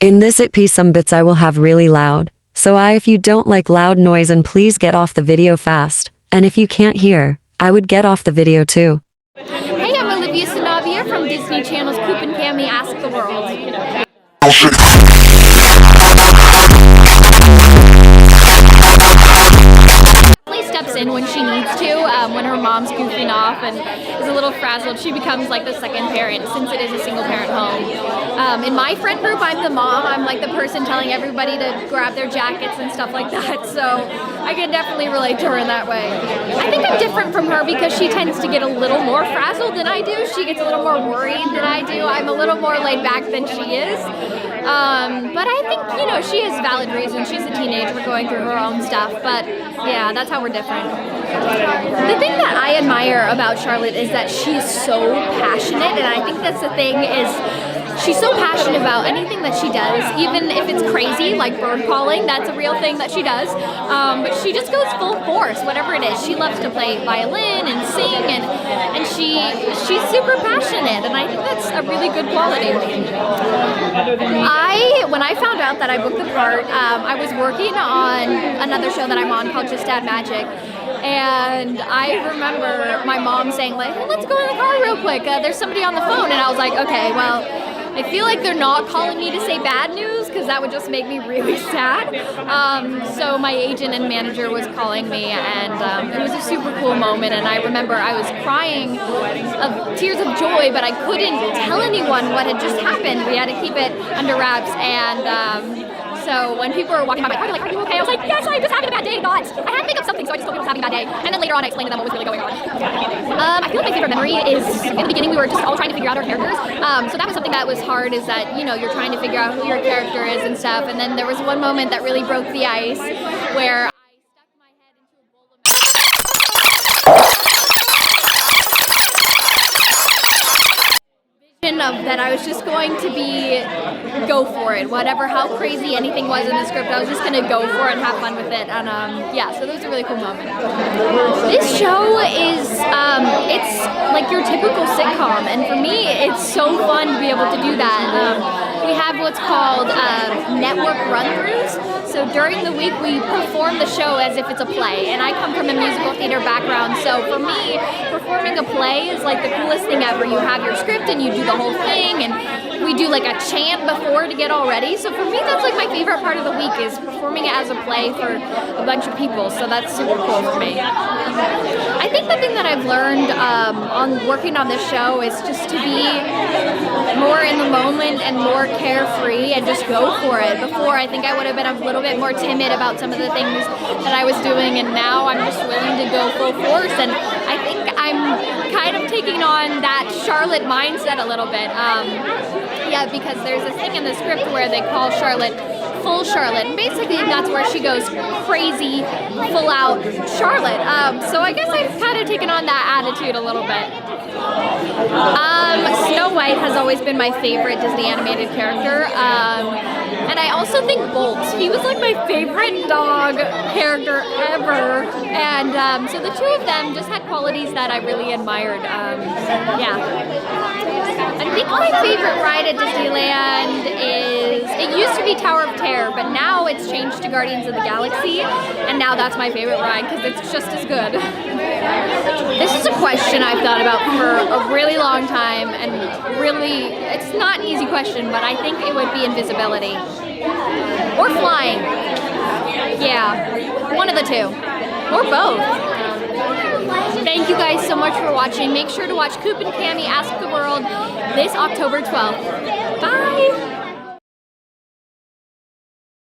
In this it piece some bits I will have really loud, so if you don't like loud noise and please get off the video fast, and if you can't hear, I would get off the video too. Hey, I'm Olivia Sanavia from Disney Channel's Coop and Cami Ask the World. Steps in when she needs to, when her mom's goofing off and is a little frazzled. She becomes like the second parent since it is a single parent home. In my friend group, I'm the mom. I'm like the person telling everybody to grab their jackets and stuff like that, so I can definitely relate to her in that way. I think I'm different from her because she tends to get a little more frazzled than I do. She gets a little more worried than I do. I'm a little more laid back than she is. But I think, you know, she has valid reasons. She's a teenager going through her own stuff, but yeah, that's how we're different. The thing that I admire about Charlotte is that she's so passionate, and I think that's the thing is she's so passionate about anything that she does, even if it's crazy, like bird calling, that's a real thing that she does, but she just goes full force, whatever it is. She loves to play violin and sing, and she's super passionate, and I think that's a really good quality. When I found out that I booked the part, I was working on another show that I'm on called Just Add Magic, and I remember my mom saying like, hey, let's go in the car real quick, there's somebody on the phone, and I was like, okay, well, I feel like they're not calling me to say bad news because that would just make me really sad. So my agent and manager was calling me, and it was a super cool moment, and I remember I was crying of tears of joy, but I couldn't tell anyone what had just happened. We had to keep it under wraps, and so when people were walking by my car, they're like, are you okay? I was like, yes, I'm just having a bad day, but I had to make up something, so I just told people I was having a bad day. And then later on, I explained to them what was really going on. I feel like my favorite memory is, in the beginning, we were just all trying to figure out our characters. So that was something that was hard, is that, you know, you're trying to figure out who your character is and stuff. And then there was one moment that really broke the ice, where I stuck my head into a bowl of vision of that I was just going to go for it. Whatever, how crazy anything was in the script, I was just gonna go for it and have fun with it. And yeah, so that was a really cool moment. This show is, it's like your typical sitcom, and for me, it's so fun to be able to do that. We have what's called network run-throughs. So during the week, we perform the show as if it's a play, and I come from a musical theater background, so for me, performing a play is like the coolest thing ever. You have your script and you do the whole thing, and we do like a chant before to get all ready. So for me, that's like my favorite part of the week, is performing it as a play for a bunch of people, so that's super cool for me. I think the thing that I've learned on working on this show is just to be more in the moment and more carefree and just go for it. Before, I think I would have been a little bit more timid about some of the things that I was doing, and now I'm just willing to go full force, and I think I'm kind of taking on that Charlotte mindset a little bit. Yeah, because there's this thing in the script where they call Charlotte Full Charlotte, and basically that's where she goes crazy, full out Charlotte. So I guess I've kind of taken on that attitude a little bit. Snow White has always been my favorite Disney animated character, and I also think Bolt. He was like my favorite dog character ever, and so the two of them just had qualities that I really admired. Yeah. I think my favorite ride at Disneyland is, it used to be Tower of Terror, but now it's changed to Guardians of the Galaxy, and now that's my favorite ride because it's just as good. This is a question I've thought about for a really long time, and really, it's not an easy question, but I think it would be invisibility. Or flying. Yeah, one of the two. Or both. Thank you guys so much for watching. Make sure to watch Coop and Cami Ask the World this October 12th. Bye!